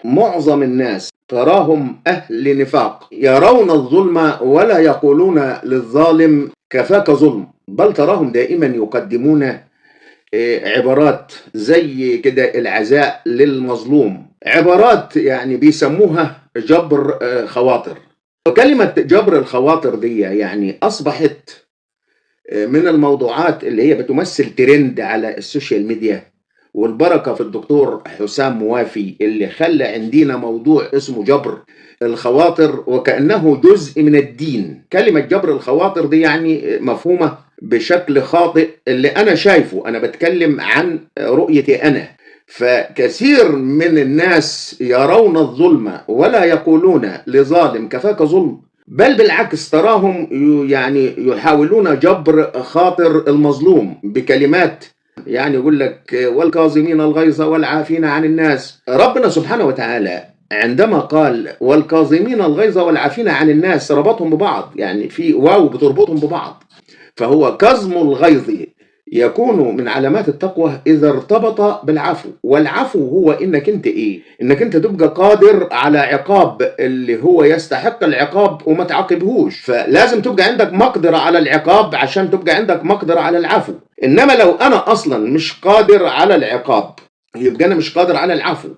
معظم الناس تراهم أهل نفاق، يرون الظلم ولا يقولون للظالم كفاك ظلم، بل تراهم دائما يقدمون عبارات زي كده العزاء للمظلوم، عبارات يعني بيسموها جبر خواطر. كلمة جبر الخواطر دي يعني أصبحت من الموضوعات اللي هي بتمثل ترند على السوشيال ميديا، والبركة في الدكتور حسام موافي اللي خلى عندنا موضوع اسمه جبر الخواطر وكأنه جزء من الدين. كلمة جبر الخواطر دي يعني مفهومة بشكل خاطئ، اللي أنا شايفه، أنا بتكلم عن رؤيتي أنا. فكثير من الناس يرون الظلم ولا يقولون لظالم كفاك ظلم، بل بالعكس تراهم يعني يحاولون جبر خاطر المظلوم بكلمات، يعني يقول لك والكاظمين الغيظ والعافين عن الناس. ربنا سبحانه وتعالى عندما قال والكاظمين الغيظ والعافين عن الناس ربطهم ببعض، يعني في واو بتربطهم ببعض. فهو كظم الغيظ يكون من علامات التقوى إذا ارتبط بالعفو، والعفو هو إنك أنت إنك أنت تبقى قادر على عقاب اللي هو يستحق العقاب وما تعاقبهوش. فلازم تبقى عندك مقدرة على العقاب عشان تبقى عندك مقدرة على العفو. إنما لو أنا أصلا مش قادر على العقاب يبقى أنا مش قادر على العفو.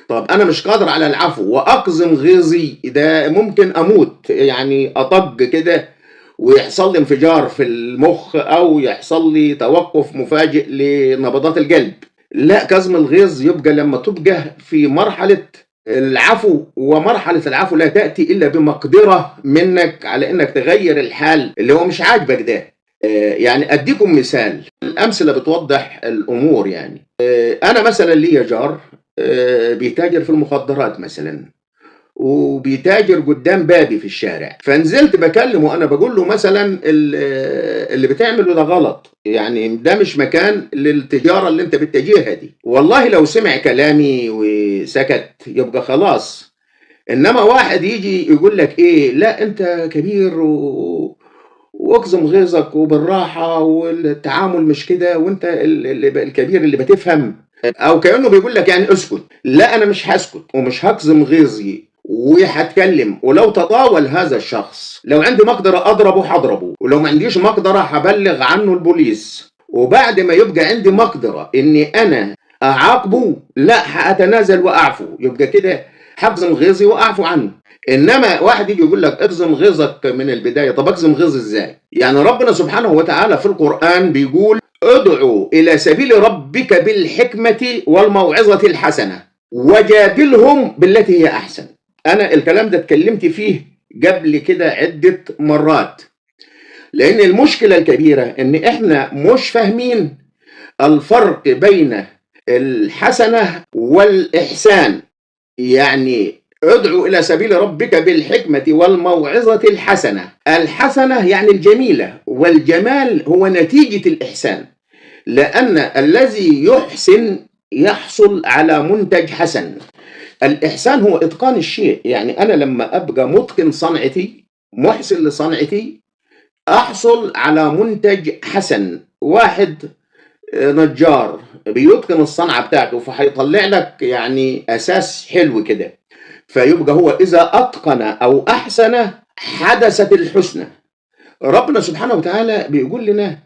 طب أنا مش قادر على العفو وأقزم غيظي، ده ممكن أموت، يعني أطق كده ويحصل لي انفجار في المخ او يحصل لي توقف مفاجئ لنبضات القلب. لا، كظم الغيظ يبقى لما تبقى في مرحلة العفو، ومرحلة العفو لا تأتي إلا بمقدرة منك على إنك تغير الحال اللي هو مش عاجبك ده. يعني أديكم مثال، الأمثلة بتوضح الأمور. يعني أنا مثلا ليا جار بيتاجر في المخدرات مثلا، وبيتاجر قدام بابي في الشارع، فنزلت بكلمه، انا بقول له مثلا اللي بتعمله ده غلط، يعني ده مش مكان للتجارة اللي انت بتتجهها دي. والله لو سمع كلامي وسكت يبقى خلاص. انما واحد يجي يقول لك ايه، لا انت كبير واقزم غيظك وبالراحة والتعامل مش كده، وانت الكبير اللي بتفهم، او كأنه بيقول لك يعني اسكت. لا، انا مش هسكت ومش هقزم غيظي وهتكلم، ولو تطاول هذا الشخص لو عندي مقدرة اضربه هضربه، ولو ما عنديش مقدرة هبلغ عنه البوليس، وبعد ما يبقى عندي مقدرة اني انا اعاقبه لا هاتنازل واعفو، يبقى كده هقزم غيظي واعفو عنه. انما واحد يجي يقول لك اقزم غيظك من البداية، طب اقزم غيظ ازاي؟ يعني ربنا سبحانه وتعالى في القرآن بيقول ادعو الى سبيل ربك بالحكمة والموعظة الحسنة وجادلهم بالتي هي احسن. انا الكلام ده اتكلمت فيه قبل كده عدة مرات، لان المشكلة الكبيرة ان احنا مش فاهمين الفرق بين الحسنة والاحسان. يعني ادعو الى سبيل ربك بالحكمة والموعظة الحسنة، الحسنة يعني الجميلة، والجمال هو نتيجة الاحسان، لان الذي يحسن يحصل على منتج حسن. الإحسان هو إتقان الشيء، يعني أنا لما أبقى متقن صنعتي، محسن لصنعتي، أحصل على منتج حسن. واحد نجار بيتقن الصنعة بتاعته فهيطلع لك يعني أساس حلو كده، فيبقى هو إذا أتقن أو أحسن حدثت الحسنى. ربنا سبحانه وتعالى بيقول لنا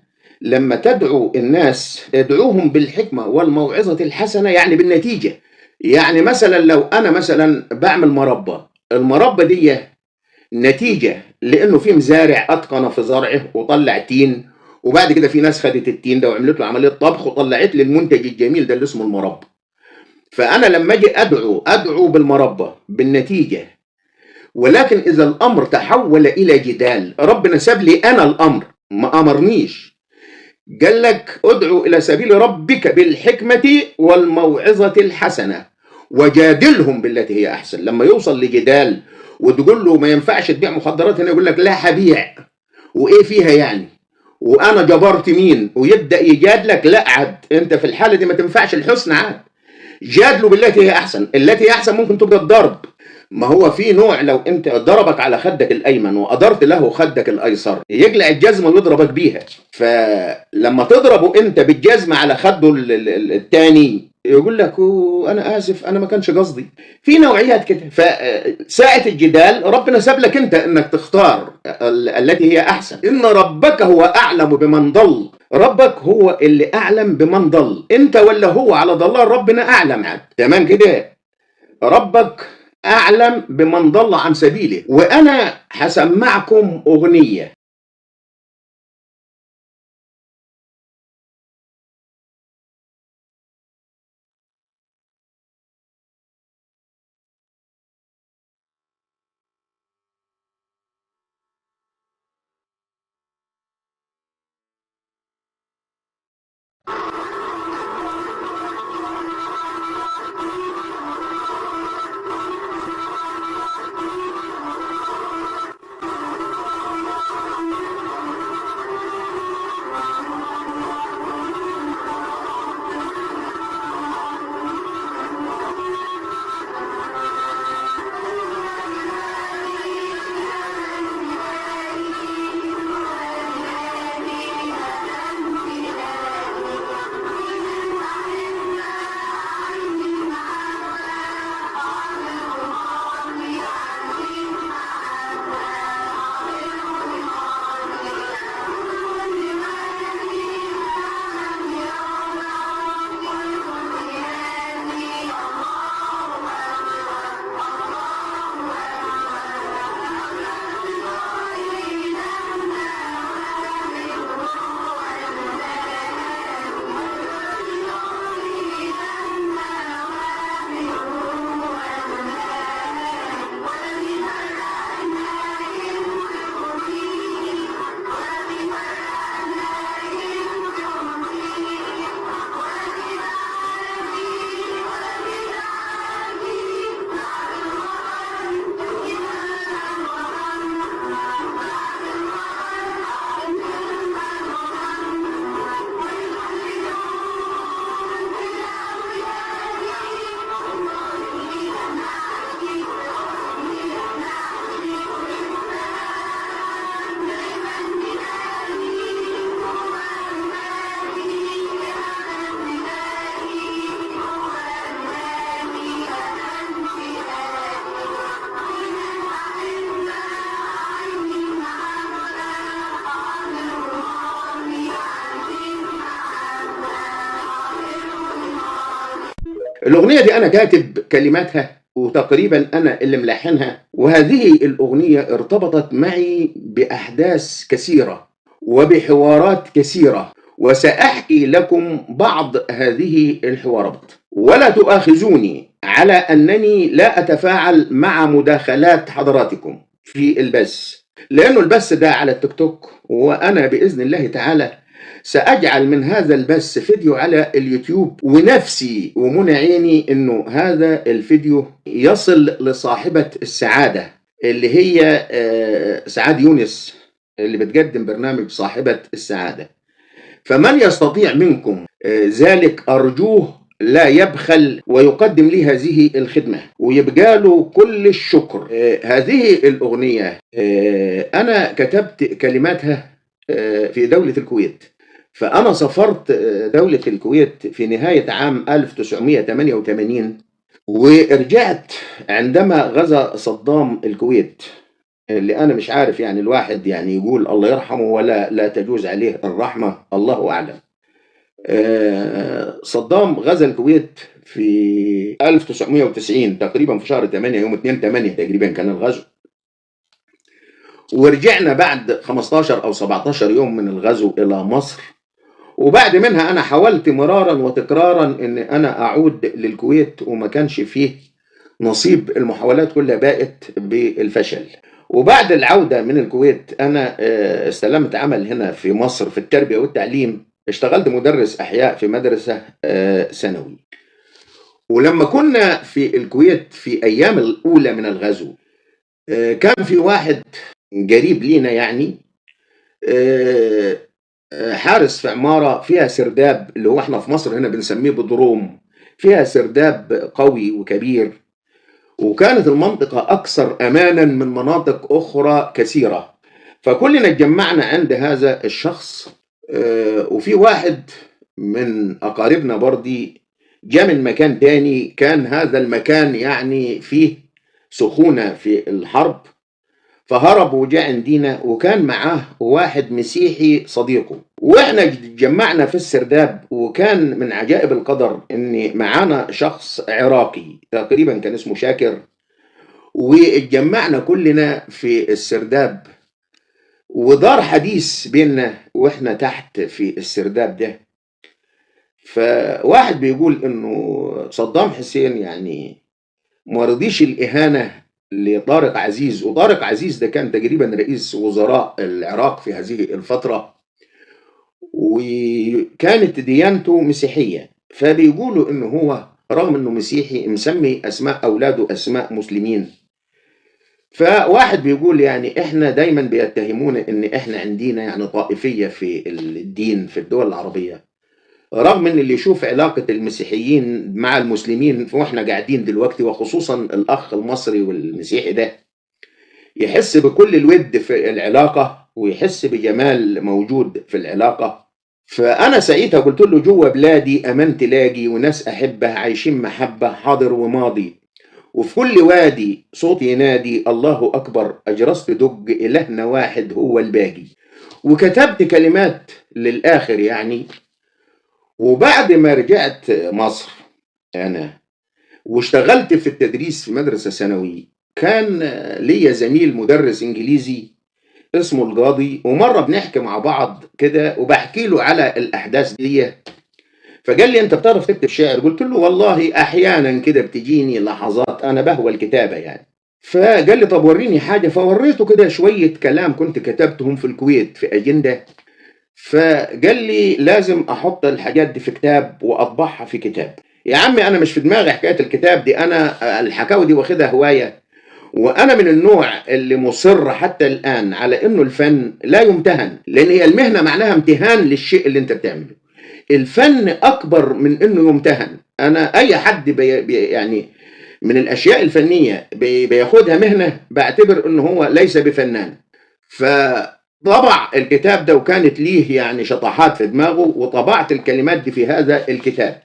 لما تدعو الناس ادعوهم بالحكمة والموعظة الحسنة، يعني بالنتيجة. يعني مثلا لو انا مثلا بعمل مربى، المربى دي نتيجة لانه في مزارع اتقن في زرعه وطلع تين، وبعد كده في ناس خدت التين ده وعملت له عملية طبخ وطلعت لي المنتج الجميل ده اللي اسمه المربى. فانا لما اجي ادعو بالمربى بالنتيجة، ولكن اذا الامر تحول الى جدال، ربنا ساب لي انا الامر، ما امرنيش، قال لك ادعو الى سبيل ربك بالحكمة والموعظة الحسنة وجادلهم بالتي هي احسن. لما يوصل لجدال وتقول له ما ينفعش تبيع مخدرات هنا، يقول لك لا هبيع، وايه فيها يعني، وانا جبرت مين، ويبدا يجادلك. لا عاد انت في الحاله دي ما تنفعش الحسن، عاد جادلوا بالتي هي احسن. التي هي احسن ممكن تبقى الضرب، ما هو في نوع لو انت ضربك على خدك الايمن وقدرت له خدك الايسر يقلع الجزمه ويضربك بيها. فلما تضربه انت بالجزمه على خده التاني يقول لك انا اسف انا ما كانش قصدي. في نوعيات كده. فساعه الجدال ربنا ساب لك انت انك تختار التي هي احسن. ان ربك هو اعلم بمن ضل. ربك هو اللي اعلم بمن ضل، انت ولا هو على ضلال ربنا اعلم عاد. تمام كده. ربك أعلم بمن ضل عن سبيله. وأنا هسمعكم أغنية. الأغنية دي أنا كاتب كلماتها وتقريبا أنا اللي ملحنها. وهذه الأغنية ارتبطت معي بأحداث كثيرة وبحوارات كثيرة، وسأحكي لكم بعض هذه الحوارات. ولا تؤاخذوني على أنني لا أتفاعل مع مداخلات حضراتكم في البث، لأنه البث ده على التيك توك، وأنا بإذن الله تعالى سأجعل من هذا البث فيديو على اليوتيوب، ونفسي ومنى عيني انه هذا الفيديو يصل لصاحبة السعادة اللي هي سعاد يونس اللي بتقدم برنامج صاحبة السعادة. فمن يستطيع منكم ذلك أرجوه لا يبخل ويقدم لي هذه الخدمة ويبقى له كل الشكر. هذه الأغنية أنا كتبت كلماتها في دولة الكويت. فأنا سافرت دولة الكويت في نهاية عام 1988 ورجعت عندما غزا صدام الكويت، اللي أنا مش عارف يعني الواحد يعني يقول الله يرحمه ولا لا تجوز عليه الرحمة، الله أعلم. صدام غزا الكويت في 1990 تقريبا في شهر 8 يوم 2/8 تقريبا كان الغزو. ورجعنا بعد 15 أو 17 يوم من الغزو إلى مصر. وبعد منها أنا حاولت مرارا وتكرارا أن أنا أعود للكويت وما كانش فيه نصيب. المحاولات كلها باءت بالفشل. وبعد العودة من الكويت أنا استلمت عمل هنا في مصر في التربية والتعليم. اشتغلت مدرس أحياء في مدرسة ثانوي. ولما كنا في الكويت في أيام الأولى من الغزو كان في واحد قريب لينا يعني حارس في عمارة فيها سرداب، اللي هو احنا في مصر هنا بنسميه بدروم، فيها سرداب قوي وكبير. وكانت المنطقة أكثر أمانا من مناطق أخرى كثيرة. فكلنا اتجمعنا عند هذا الشخص. وفي واحد من أقاربنا برضي جاء من مكان تاني، كان هذا المكان يعني فيه سخونة في الحرب، فهرب وجاء عندنا، وكان معاه واحد مسيحي صديقه، واحنا اتجمعنا في السرداب. وكان من عجائب القدر ان معانا شخص عراقي تقريبا كان اسمه شاكر، واتجمعنا كلنا في السرداب، ودار حديث بيننا واحنا تحت في السرداب ده. فواحد بيقول انه صدام حسين يعني ما رضيش الإهانة لطارق عزيز، وطارق عزيز ده كان تقريبا رئيس وزراء العراق في هذه الفترة، وكانت ديانته مسيحية. فبيقولوا انه هو رغم انه مسيحي مسمي اسماء اولاده اسماء مسلمين. فواحد بيقول يعني احنا دايما بيتهمونا ان احنا عندنا يعني طائفية في الدين في الدول العربية، رغم ان اللي يشوف علاقة المسيحيين مع المسلمين واحنا قاعدين دلوقتي، وخصوصا الاخ المصري والمسيحي ده، يحس بكل الود في العلاقة ويحس بجمال موجود في العلاقة. فانا ساعتها قلت له جوا بلادي امان تلاقي وناس احبه عايشين محبة حاضر وماضي، وفي كل وادي صوت ينادي الله اكبر، اجرست دق الهنا واحد هو الباقي. وكتبت كلمات للاخر يعني. وبعد ما رجعت مصر أنا واشتغلت في التدريس في مدرسة ثانوي، كان ليا زميل مدرس إنجليزي اسمه القاضي، ومرة بنحكي مع بعض كده وبحكي له على الأحداث دي. فقال لي أنت بتعرف تكتب شعر؟ قلت له والله أحيانا كده بتجيني لحظات أنا بهوى الكتابة يعني. فقال لي طب وريني حاجة، فوريته كده شوية كلام كنت كتبتهم في الكويت في أجندة. فقال لي لازم احط الحاجات دي في كتاب واطبعها في كتاب. يا عمي انا مش في دماغي حكايه الكتاب دي، انا الحكاوي دي واخدها هوايه، وانا من النوع اللي مصر حتى الان على انه الفن لا يمتهن، لان هي المهنه معناها امتهان للشيء اللي انت بتعمله. الفن اكبر من انه يمتهن. انا اي حد يعني من الاشياء الفنيه بياخدها مهنه بعتبر انه هو ليس بفنان. فطبع الكتاب ده وكانت ليه يعني شطحات في دماغه، وطبعت الكلمات دي في هذا الكتاب.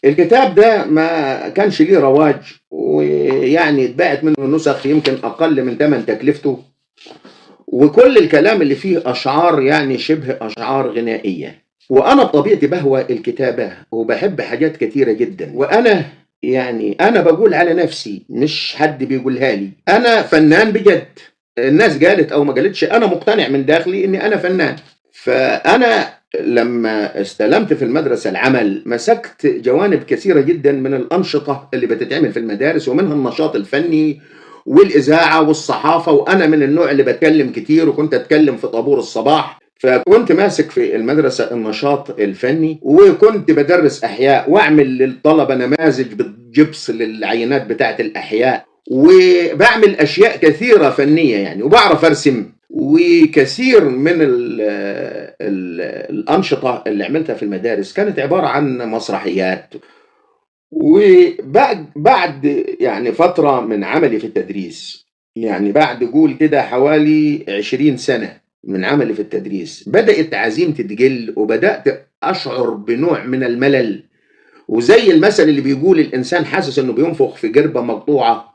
الكتاب ده ما كانش ليه رواج، ويعني اتباعت منه نسخ يمكن اقل من ثمن تكلفته، وكل الكلام اللي فيه اشعار يعني شبه اشعار غنائيه. وانا بطبيعتي بهوى الكتابه وبحب حاجات كتيره جدا، وانا يعني انا بقول على نفسي مش حد بيقولها لي، انا فنان بجد. الناس قالت او ما قالتش، انا مقتنع من داخلي اني انا فنان. فانا لما استلمت في المدرسه العمل مسكت جوانب كثيره جدا من الانشطه اللي بتتعمل في المدارس، ومنها النشاط الفني والاذاعه والصحافه. وانا من النوع اللي بتكلم كتير، وكنت اتكلم في طابور الصباح. فكنت ماسك في المدرسه النشاط الفني، وكنت بدرس احياء واعمل للطلبه نماذج بالجبس للعينات بتاعه الاحياء، وبعمل اشياء كثيره فنيه يعني، وبعرف ارسم. وكثير من الانشطه اللي عملتها في المدارس كانت عباره عن مسرحيات. وبعد يعني فتره من عملي في التدريس، يعني بعد قول كده حوالي 20 سنه من عملي في التدريس، بدات عزيمتي تقل، وبدات اشعر بنوع من الملل. وزي المثل اللي بيقول الانسان حاسس انه بينفخ في جربه مقطوعه،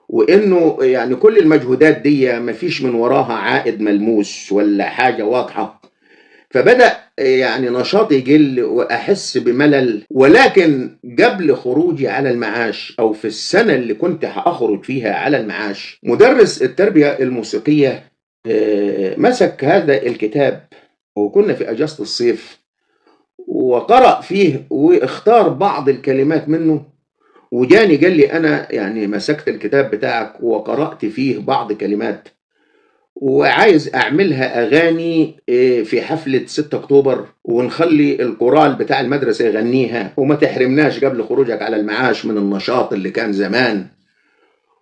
وانه يعني كل المجهودات دي مفيش من وراها عائد ملموس ولا حاجة واضحة. فبدأ يعني نشاطي يقل واحس بملل. ولكن قبل خروجي على المعاش او في السنة اللي كنت هاخرج فيها على المعاش، مدرس التربية الموسيقية مسك هذا الكتاب، وكنا في اجازة الصيف، وقرأ فيه واختار بعض الكلمات منه، وجاني قال لي انا يعني مسكت الكتاب بتاعك وقرأت فيه بعض كلمات، وعايز اعملها اغاني في حفلة 6 اكتوبر، ونخلي الكورال بتاع المدرسة يغنيها، وما تحرمناش قبل خروجك على المعاش من النشاط اللي كان زمان.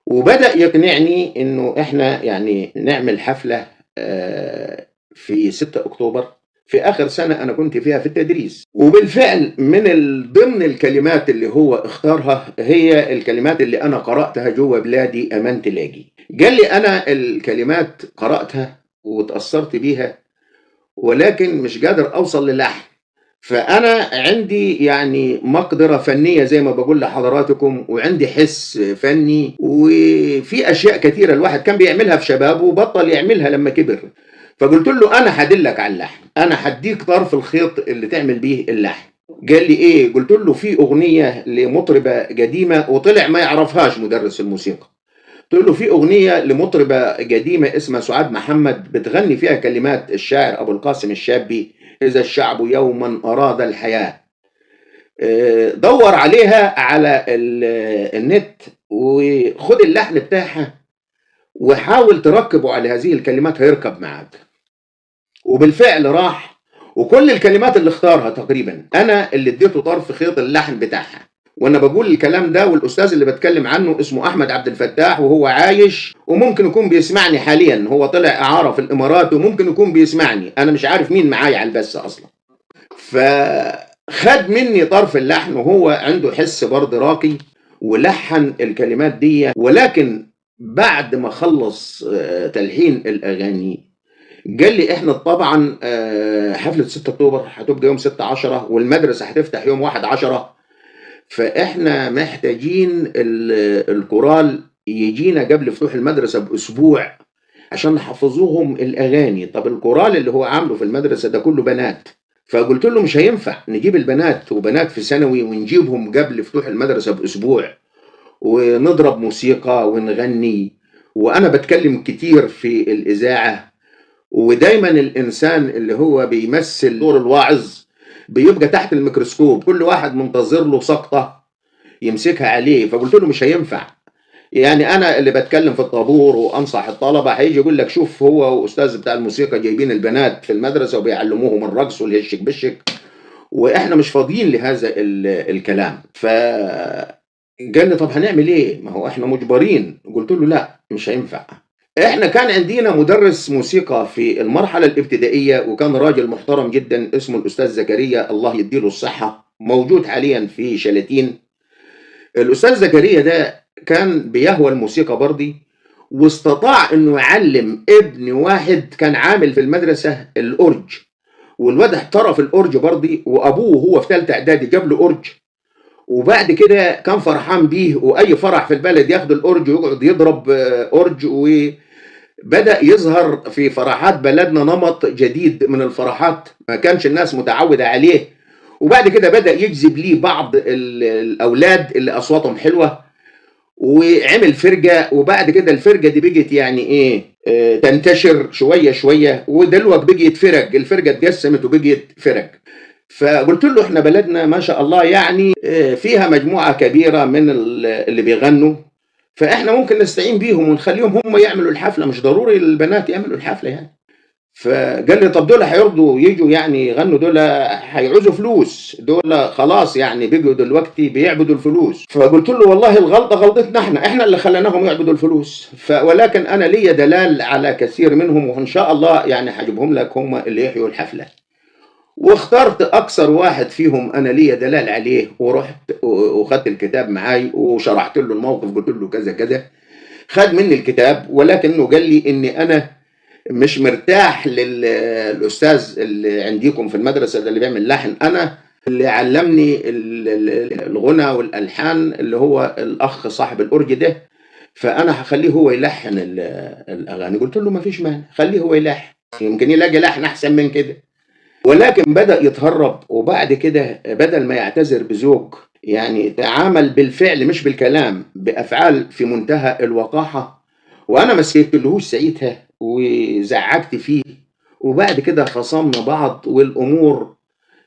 وبدأ يقنعني انه احنا يعني نعمل حفلة في 6 اكتوبر. في آخر سنة أنا كنت فيها في التدريس. وبالفعل من ضمن الكلمات اللي هو اختارها هي الكلمات اللي أنا قرأتها جوه بلادي أمان تلاقي. قال لي أنا الكلمات قرأتها وتأثرت بيها، ولكن مش قادر أوصل للحن. فأنا عندي يعني مقدرة فنية زي ما بقول لحضراتكم، وعندي حس فني، وفي أشياء كتيرة الواحد كان بيعملها في شبابه وبطل يعملها لما كبر. فقلت له أنا هدلك على اللحن، أنا هديك طرف الخيط اللي تعمل بيه اللحن. قال لي إيه؟ قلت له في أغنية لمطربة قديمة وطلع ما يعرفهاش مدرس الموسيقى. قلت له في أغنية لمطربة قديمة اسمها سعاد محمد بتغني فيها كلمات الشاعر أبو القاسم الشابي: إذا الشعب يوما أراد الحياة. دور عليها على النت وخد اللحن بتاعها وحاول تركبه على هذه الكلمات هيركب معاك. وبالفعل راح، وكل الكلمات اللي اختارها تقريبا أنا اللي اديته طرف خيط اللحن بتاعها. وانا بقول الكلام ده، والاستاذ اللي بتكلم عنه اسمه احمد عبد الفتاح، وهو عايش وممكن يكون بيسمعني حاليا. هو طلع اعاره في الامارات وممكن يكون بيسمعني، انا مش عارف مين معايا على البث اصلا. فخد مني طرف اللحن، وهو عنده حس برضه راقي ولحن الكلمات دي. ولكن بعد ما خلص تلحين الاغاني قال لي احنا طبعا حفله 6 اكتوبر هتبقى يوم 6/10 والمدرسه هتفتح يوم 1/10، فاحنا محتاجين الكورال يجينا قبل فتوح المدرسة بأسبوع عشان نحفظوهم الأغاني. طب الكورال اللي هو عامله في المدرسة ده كله بنات، فقلت له مش هينفع نجيب البنات وبنات في ثانوي ونجيبهم قبل فتوح المدرسة بأسبوع ونضرب موسيقى ونغني. وأنا بتكلم كتير في الإذاعة، ودايما الإنسان اللي هو بيمثل دور الواعظ بيبقى تحت الميكروسكوب، كل واحد منتظر له سقطة يمسكها عليه. فقلت له مش هينفع، يعني انا اللي بتكلم في الطابور وانصح الطلبه هيجي يقول لك شوف هو واستاذ بتاع الموسيقى جايبين البنات في المدرسه وبيعلموهم الرقص والهشك بشك، واحنا مش فاضيين لهذا الكلام. قال لي طب هنعمل ايه؟ ما هو احنا مجبرين. قلت له لا مش هينفع. احنا كان عندنا مدرس موسيقى في المرحله الابتدائيه وكان راجل محترم جدا اسمه الاستاذ زكريا، الله يديله الصحه، موجود حاليا في شلاتين. الاستاذ زكريا ده كان بيهوى الموسيقى برضي، واستطاع انه يعلم ابن واحد كان عامل في المدرسه الاورج، والواد احترف الاورج برضي، وابوه هو في ثالثه اعدادي جاب له اورج. وبعد كده كان فرحان بيه، واي فرح في البلد ياخد الاورج ويقعد يضرب اورج. وبدا يظهر في فرحات بلدنا نمط جديد من الفرحات ما كانش الناس متعوده عليه. وبعد كده بدا يجذب ليه بعض الاولاد اللي اصواتهم حلوه، وعمل فرقه. وبعد كده الفرقه دي بقت يعني ايه تنتشر شويه شويه، ودلوقتي بقيت فرق، الفرقه اتقسمت وبقيت فرق. فقلت له احنا بلدنا ما شاء الله يعني فيها مجموعه كبيره من اللي بيغنوا، فاحنا ممكن نستعين بيهم ونخليهم هم يعملوا الحفله، مش ضروري البنات يعملوا الحفله يعني. فقال لي طب دول هيرضوا يجوا يعني يغنوا؟ دول هيعوزوا فلوس، دول خلاص يعني بيجوا دلوقتي بيعبدوا الفلوس. فقلت له والله الغلطه غلطتنا احنا اللي خليناهم يعبدوا الفلوس. ولكن انا ليا دلال على كثير منهم، وان شاء الله يعني هجيبهم لك هم اللي يحيوا الحفله. واخترت اكثر واحد فيهم انا ليا دلال عليه، ورحت وخدت الكتاب معاي وشرحت له الموقف، قلت له كذا كذا. خد مني الكتاب، ولكنه قال لي اني انا مش مرتاح للاستاذ اللي عندكم في المدرسه ده اللي بيعمل لحن. انا اللي علمني الغنى والالحان اللي هو الاخ صاحب الاورج ده، فانا هخليه هو يلحن الاغاني. قلت له ما فيش مانع، خليه هو يلحن، يمكن يلاقي لحن احسن من كده. ولكن بدا يتهرب، وبعد كده بدل ما يعتذر بذوق يعني تعامل بالفعل مش بالكلام، بافعال في منتهى الوقاحه. وانا ما سيبتلهوش ساعتها وزعجت فيه، وبعد كده خصمنا بعض، والامور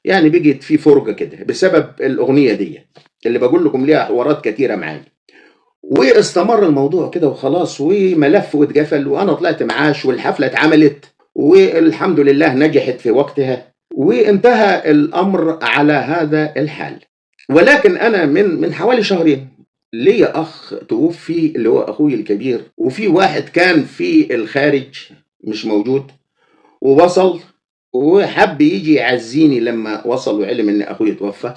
يعني بقت في فرجه كده بسبب الاغنيه دي اللي بقول لكم ليها حوارات كتيره معايا. واستمر الموضوع كده وخلاص، وملف واتقفل، وانا طلعت معاش، والحفله اتعملت والحمد لله نجحت في وقتها، وانتهى الامر على هذا الحال. ولكن انا من حوالي شهرين ليا اخ توفي اللي هو اخوي الكبير، وفي واحد كان في الخارج مش موجود ووصل وحب يجي يعزيني لما وصل وعلم ان اخوي توفى.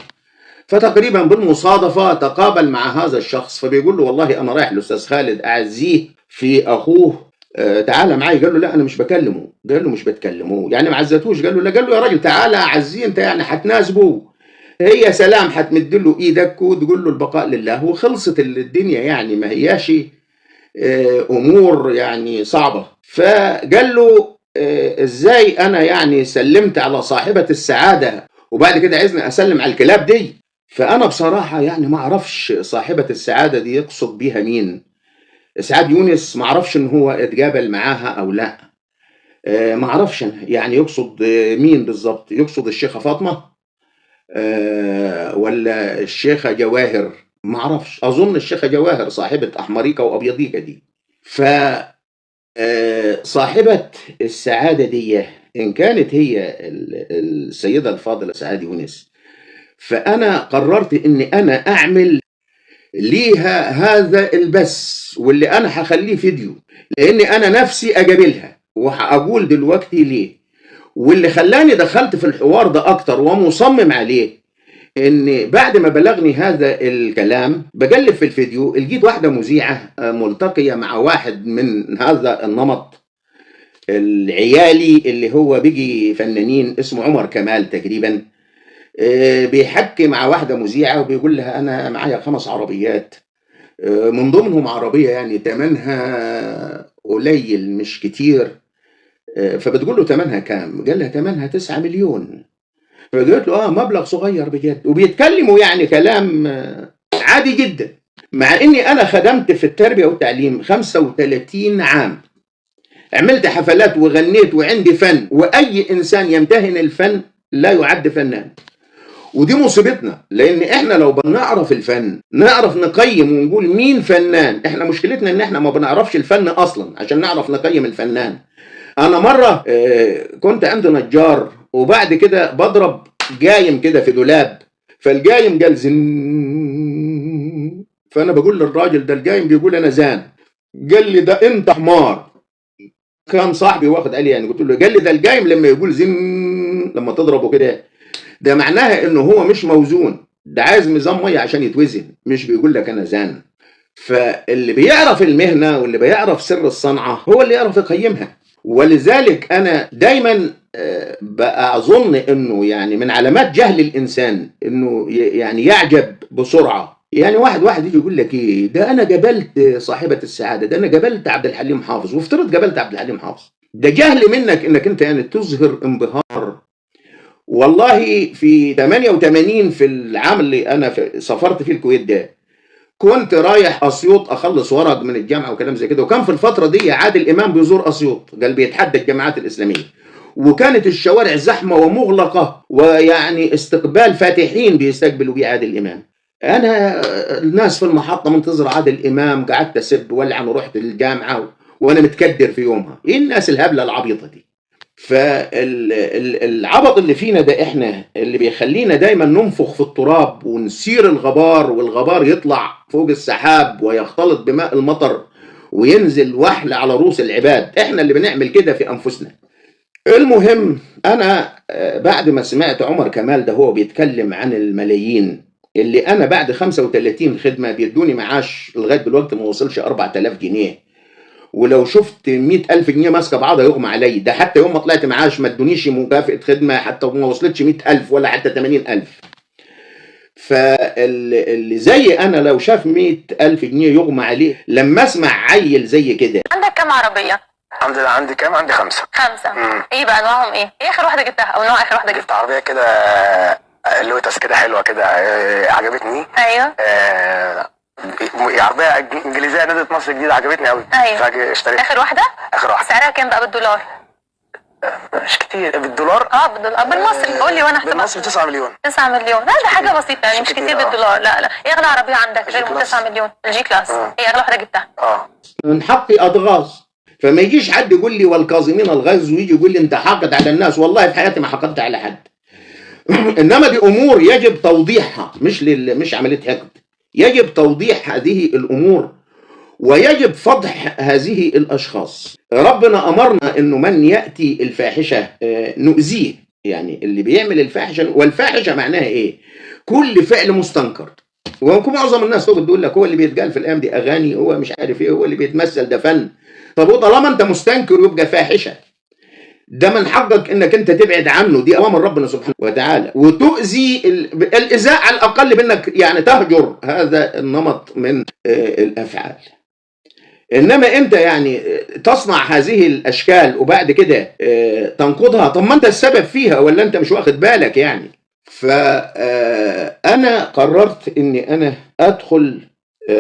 فتقريبا بالمصادفه تقابل مع هذا الشخص، فبيقول له والله انا رايح لاستاذ خالد اعزيه في اخوه، تعالى معايا. قال له لا انا مش بكلمه. قال له مش بتكلمه يعني ما عزتوش؟ قال له لا. قال له يا راجل تعالى اعزيه، انت يعني هتناسبه؟ هي سلام، هتمد له ايدك وتقول له البقاء لله وخلصت الدنيا، يعني ما هياش امور يعني صعبه. فقال له ازاي انا يعني سلمت على صاحبه السعاده وبعد كده عايزني اسلم على الكلاب دي؟ فانا بصراحه يعني ما اعرفش صاحبه السعاده دي يقصد بيها مين. اسعاد يونس ما اعرفش ان هو اتقابل معاها او لا. ما اعرفش يعني يقصد مين بالظبط. يقصد الشيخه فاطمه ولا الشيخه جواهر؟ ما اعرفش. اظن الشيخه جواهر صاحبه احمريكا وابيضيكا دي. ف صاحبة السعادة دي إن كانت هي السيدة الفاضلة سعاد يونس، فأنا قررت إن أنا أعمل ليها هذا البث، واللي أنا هخليه فيديو، لأني أنا نفسي أقابلها وهقول دلوقتي ليه. واللي خلاني دخلت في الحوار ده أكتر ومصمم عليه ان بعد ما بلغني هذا الكلام بقلب في الفيديو لقيت واحده مذيعه ملتقيه مع واحد من هذا النمط العيالي اللي هو بيجي فنانين، اسمه عمر كمال تقريبا. بيحكي مع واحده مذيعه وبيقول لها انا معايا 5 عربيات، من ضمنهم عربيه يعني ثمنها قليل مش كتير. فبتقول له ثمنها كام؟ قال لها ثمنها 9 مليون. فقلت له مبلغ صغير بجد. وبيتكلموا يعني كلام عادي جدا، مع اني انا خدمت في التربيه والتعليم 35 عام، عملت حفلات وغنيت وعندي فن، واي انسان يمتهن الفن لا يعد فنان. ودي مصيبتنا، لان احنا لو بنعرف الفن نعرف نقيم ونقول مين فنان. احنا مشكلتنا ان احنا ما بنعرفش الفن اصلا عشان نعرف نقيم الفنان. انا مره كنت عند نجار وبعد كده بضرب جايم كده في دولاب، فالجايم قال زن، فانا بقول للراجل ده الجايم بيقول انا زان. قال لي ده انت حمار. كان صاحبي واخد علي يعني. قلت له قال لي ده الجايم لما يقول زن لما تضربه كده ده معناها انه هو مش موزون، ده عايز ميزان ميه عشان يتوزن، مش بيقول لك انا زان. فاللي بيعرف المهنه واللي بيعرف سر الصنعه هو اللي يعرف يقيمها. ولذلك انا دايما بقى اظن انه يعني من علامات جهل الانسان انه يعني يعجب بسرعه. يعني واحد يجي يقول لك ايه ده انا قابلت صاحبه السعاده، ده انا قابلت عبد الحليم حافظ، وافترض قابلت عبد الحليم حافظ. ده جهل منك انك انت يعني تظهر انبهار. والله في 88 في العام اللي انا سافرت فيه الكويت ده كنت رايح اسيوط اخلص ورق من الجامعه وكلام زي كده، وكان في الفتره دي عادل امام بيزور اسيوط، قال بيتحدى الجامعات الاسلاميه، وكانت الشوارع زحمه ومغلقه ويعني استقبال فاتحين بيستقبلوا بيه عادل امام. انا الناس في المحطه منتظر عادل امام، قعدت اسب ولعن ورحت للجامعه وانا متكدر في يومها. ايه الناس الهبله العبيطه دي؟ فالعبط اللي فينا ده احنا اللي بيخلينا دايما ننفخ في التراب ونسير الغبار، والغبار يطلع فوق السحاب ويختلط بماء المطر وينزل وحل على رؤوس العباد. احنا اللي بنعمل كده في انفسنا. المهم انا بعد ما سمعت عمر كمال ده هو بيتكلم عن الملايين اللي انا بعد 35 خدمه بيدوني معاش لغايه دلوقتي ما وصلش 4000 جنيه، ولو شفت 100,000 جنيه ماسكه بعضها يغمى علي. ده حتى يوم ما طلعت معاش ما ادونيش مكافاه خدمه، حتى ما وصلتش 100,000 ولا حتى 80,000. فاللي زي انا لو شاف 100,000 جنيه يغمى عليه. لما اسمع عيل زي كده. عندك كام عربيه؟ عندي كام؟ عندي 5. ايه بقى انواعهم ايه؟ ايه اخر واحده جبتها او نوع اخر واحده جبتها؟ جبت عربيه كده لوتس كده حلوه كده عجبتني. ايوه. عربيه انجليزيه نزلت مصر جديده عجبتني قوي. ايوه. فاشتريت اخر واحده. سعرها كام بقى بالدولار؟ مش كتير. بالدولار؟ بالدولار. بالمصري قول لي وانا احسبها. بالمصري 9 مليون. 9 مليون لا ده حاجه بسيطه يعني مش كتير بالدولار. لا ايه اغلى عربيه عندك غير 9 مليون؟ الجي كلاس. ايه اغلى واحده جبتها؟ من حقي اضغاظ. فما يجيش حد يقول لي والكاظمين الغيظ ويجي يقول لي انت حاقد على الناس. والله في حياتي ما حقدت على حد. انما دي امور يجب توضيحها، مش عمليه حقد. يجب توضيح هذه الامور ويجب فضح هذه الأشخاص. ربنا أمرنا أنه من يأتي الفاحشة نؤذيه، يعني اللي بيعمل الفاحشة. والفاحشة معناها إيه؟ كل فعل مستنكر. وممكن معظم الناس تقول لك هو اللي بيتقال في الأيام دي أغاني، هو مش عارف إيه، هو اللي بيتمثل ده فن. طب وطالما أنت مستنكر يبقى فاحشة، ده من حقك انك انت تبعد عنه، دي اوامر ربنا سبحانه وتعالى. وتؤذي الايذاء على الاقل بانك يعني تهجر هذا النمط من الافعال. انما انت يعني تصنع هذه الاشكال وبعد كده تنقضها، طب ما انت السبب فيها ولا انت مش واخد بالك يعني. فانا قررت اني انا ادخل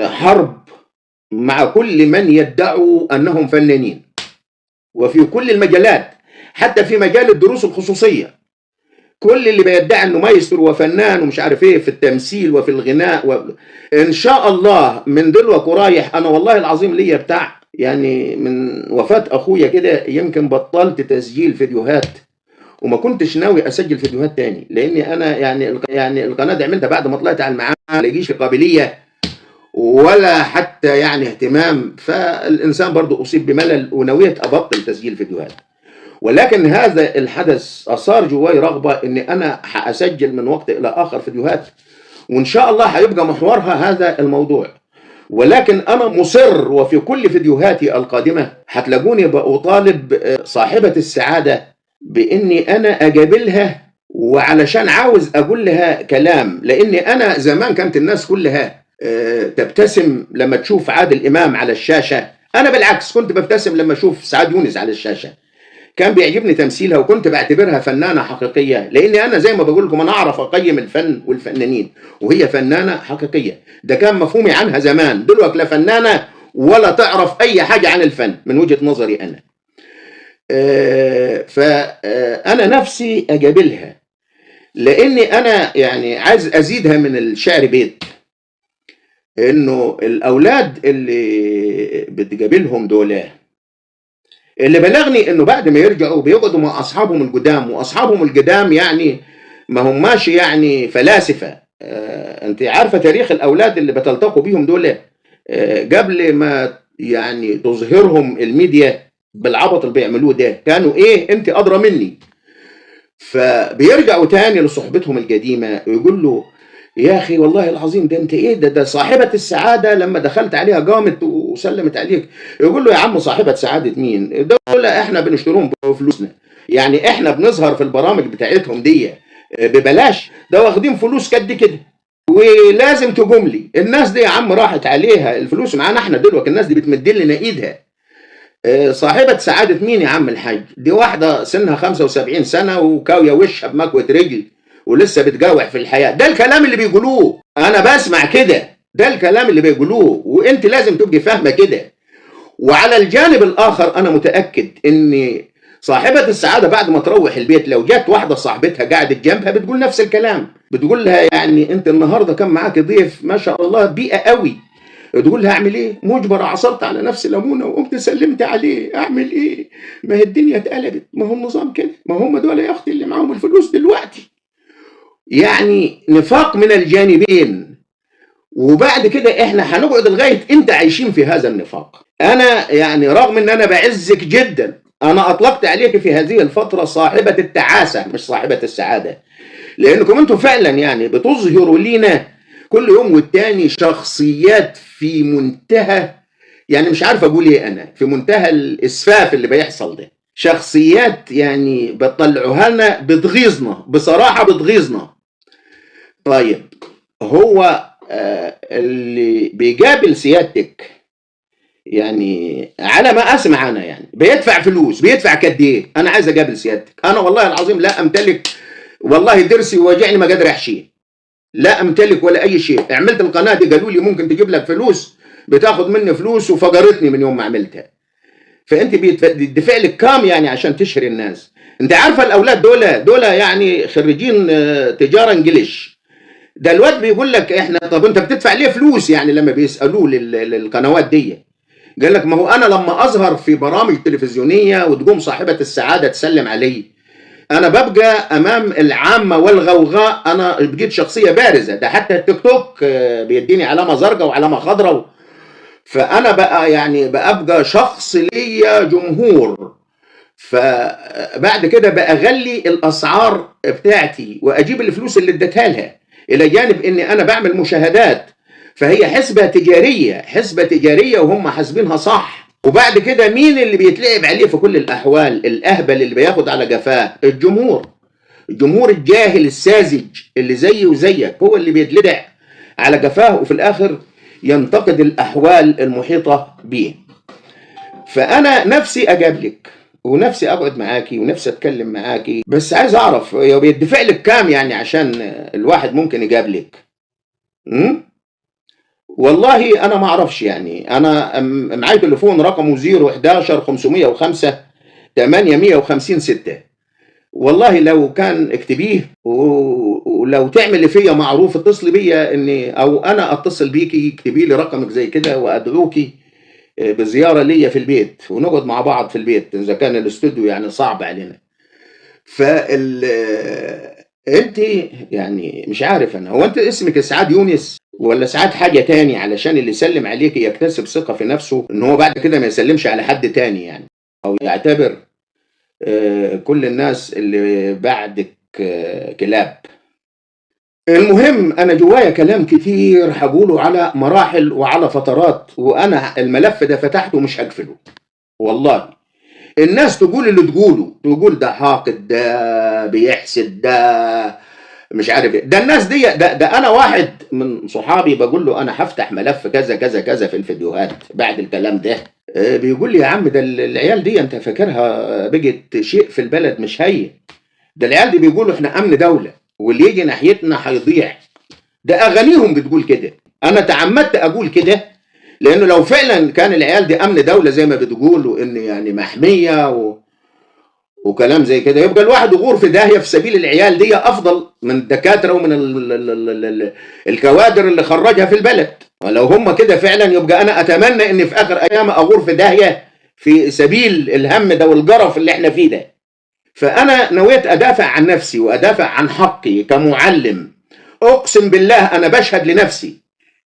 حرب مع كل من يدعوا انهم فنانين، وفي كل المجالات، حتى في مجال الدروس الخصوصية. كل اللي بيدعي انه مايسترو وفنان ومش عارف ايه في التمثيل وفي الغناء ان شاء الله من دلوقتي ورايح. انا والله العظيم ليا بتاع يعني من وفاة اخويا كده يمكن بطلت تسجيل فيديوهات، وما كنتش ناوي اسجل فيديوهات تاني، لاني انا يعني القناة دي عملتها بعد ما طلعت على المعامل، ما لقيش قابلية ولا حتى يعني اهتمام، فالإنسان برضو أصيب بملل، ونويت أبطل تسجيل فيديوهات. ولكن هذا الحدث أثار جواي رغبة إني أنا هأسجل من وقت إلى آخر فيديوهات، وإن شاء الله هيبقى محورها هذا الموضوع. ولكن أنا مصر، وفي كل فيديوهاتي القادمة هتلاقوني بأطالب صاحبة السعادة بإني أنا أقابلها، وعلشان عاوز أقول لها كلام. لأني أنا زمان كانت الناس كلها تبتسم لما تشوف عادل إمام على الشاشة، أنا بالعكس كنت ببتسم لما أشوف سعاد يونس على الشاشة. كان بيعجبني تمثيلها، وكنت بعتبرها فنانة حقيقية، لأني أنا زي ما بقول لكم أنا أعرف أقيم الفن والفنانين، وهي فنانة حقيقية. ده كان مفهومي عنها زمان. دلوقتي لا فنانة ولا تعرف أي حاجة عن الفن من وجهة نظري أنا. فأنا نفسي أقابلها، لأني أنا يعني عايز أزيدها من الشعر بيت، إنه الأولاد اللي بتقابلهم دول اللي بلغني إنه بعد ما يرجعوا بيقعدوا مع أصحابهم القدام، وأصحابهم القدام يعني ما هماش يعني فلاسفة. أنت عارفة تاريخ الأولاد اللي بتلتقوا بيهم دول قبل ما يعني تظهرهم الميديا بالعبط اللي بيعملوه ده، كانوا إيه؟ أنت أدرى مني. فبيرجعوا تاني لصحبتهم القديمة ويقول له يا أخي والله العظيم ده أنت إيه ده صاحبة السعادة لما دخلت عليها قامت وسلمت عليك. يقول له يا عم صاحبة سعادة مين؟ دول إحنا بنشتريهم بفلوسنا، يعني إحنا بنظهر في البرامج بتاعتهم دي ببلاش، ده واخدين فلوس قد كده ولازم تقوم لي. الناس دي يا عم راحت عليها الفلوس معانا إحنا دلوقتي، الناس دي بتمد لنا إيدها. صاحبة سعادة مين يا عم الحاج؟ دي واحدة سنها 75 سنة وكاوية وشها بمكوة رجل ولسه بتجاوح في الحياة. ده الكلام اللي بيقولوه، أنا بسمع كده، ده الكلام اللي بيقولوه، وأنت لازم تبقي فاهمة كده. وعلى الجانب الآخر أنا متأكد إن صاحبة السعادة بعد ما تروح البيت لو جت واحدة صاحبتها قاعدة جنبها بتقول نفس الكلام، بتقول لها يعني أنت النهاردة كان معاك ضيف ما شاء الله بيئة قوي، تقول لها اعمل ايه؟ مجبر عصرت على نفسي ليمونه وقمت سلمت عليه، اعمل ايه؟ ما هي الدنيا اتقلبت، ما هو النظام كده، ما هم دول يا اختي اللي معاهم الفلوس دلوقتي. يعني نفاق من الجانبين، وبعد كده احنا هنقعد لغايه امتى عايشين في هذا النفاق؟ انا يعني رغم ان انا بعزك جدا، انا اطلقت عليك في هذه الفتره صاحبه التعاسه مش صاحبه السعاده، لانكم انتم فعلا يعني بتظهروا لينا كل يوم والتاني شخصيات في منتهى يعني مش عارف اقول ايه، انا في منتهى الاسفاف اللي بيحصل ده. شخصيات يعني بتطلعوها لنا بتغيظنا، بصراحه بتغيظنا. طيب هو اللي بيقابل سيادتك يعني على ما اسمع انا يعني بيدفع فلوس، بيدفع قد ايه؟ انا عايز اقابل سيادتك. انا والله العظيم لا امتلك، والله درسي وواجعني ما قادر احشيه، لا امتلك ولا اي شيء. عملت القناه دي قالوا لي ممكن تجيب لك فلوس، بتاخد مني فلوس وفجرتني من يوم ما عملتها. فانت بيدفع لك كام يعني عشان تشهري الناس؟ انت عارفه الاولاد دول يعني خريجين تجاره انجليش. ده الواد بيقول لك احنا طب انت بتدفع ليه فلوس؟ يعني لما بيسالوه للقنوات دي قال لك ما هو انا لما اظهر في برامج تلفزيونيه وتقوم صاحبه السعاده تسلم علي، انا ببقى امام العامه والغوغاء انا بقيت شخصيه بارزه. ده حتى التيك توك بيديني علامه زرقاء وعلامه خضراء. فانا بقى يعني بقى شخص ليا جمهور، فبعد كده بقى اغلي الاسعار بتاعتي واجيب الفلوس اللي اديتها لها، الى جانب اني انا بعمل مشاهدات، فهي حسبة تجارية، حسبة تجارية وهم حاسبينها صح. وبعد كده مين اللي بيتلعب عليه في كل الأحوال؟ الأهبل اللي بياخد على جفاه الجمهور، الجمهور الجاهل الساذج اللي زيي وزيك هو اللي بيتلدع على جفاه، وفي الآخر ينتقد الأحوال المحيطة بيه. فأنا نفسي أجابلك ونفسي أقعد معاكي ونفسي أتكلم معاكي، بس عايز أعرف بيدفع لك كام يعني عشان الواحد ممكن يجابلك؟ والله انا ما اعرفش يعني. انا معايا تليفون رقمه 011 505 850 6. والله لو كان اكتبيه، ولو تعملي فيا معروف اتصلي بيا، اني او انا اتصل بيكي، اكتبي لي رقمك زي كده وادعوكي بزياره ليا في البيت ونقعد مع بعض في البيت اذا كان الاستوديو يعني صعب علينا. فال انت يعني مش عارف انا، هو انت اسمك اسعاد يونس ولا ساعات حاجة تاني، علشان اللي يسلم عليك يكتسب ثقة في نفسه ان هو بعد كده ما يسلمش على حد تاني يعني، او يعتبر كل الناس اللي بعدك كلاب. المهم انا جوايا كلام كتير هقوله على مراحل وعلى فترات، وانا الملف ده فتحته مش هقفله والله. الناس تقول اللي تقوله، تقول ده حاقد، ده بيحسد، ده مش عارف ايه، ده الناس دي ده انا واحد من صحابي بقول له انا هفتح ملف كذا كذا كذا في الفيديوهات بعد الكلام ده، بيقول لي يا عم ده العيال دي انت فاكرها بقت شيء في البلد؟ مش هي ده العيال دي بيقولوا احنا امن دولة واللي يجي ناحيتنا هيضيع. ده اغانيهم بتقول كده. انا تعمدت اقول كده لانه لو فعلا كان العيال دي امن دولة زي ما بتقولوا ان يعني محمية وكلام زي كده، يبقى الواحد يغور في داهيه في سبيل العيال دي افضل من الدكاتره ومن الكوادر اللي خرجها في البلد. ولو هم كده فعلا يبقى انا اتمنى اني في اخر ايام اغور في داهيه في سبيل الهم ده والجرف اللي احنا فيه ده. فانا نويت ادافع عن نفسي وادافع عن حقي كمعلم. اقسم بالله انا بشهد لنفسي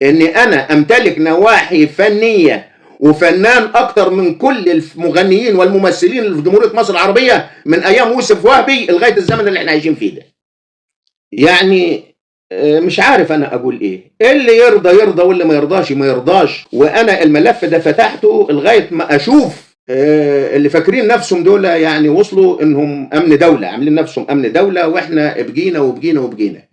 اني انا امتلك نواحي فنيه وفنان اكتر من كل المغنيين والممثلين اللي في جمهورية مصر العربية من ايام يوسف وهبي لغاية الزمن اللي احنا عايشين فيه ده. يعني مش عارف انا اقول ايه، اللي يرضى يرضى واللي ما يرضاش ما يرضاش. وانا الملف ده فتحته لغاية ما اشوف اللي فاكرين نفسهم دول يعني وصلوا انهم امن دولة، عاملين نفسهم امن دولة، واحنا بقينا وبقينا وبقينا.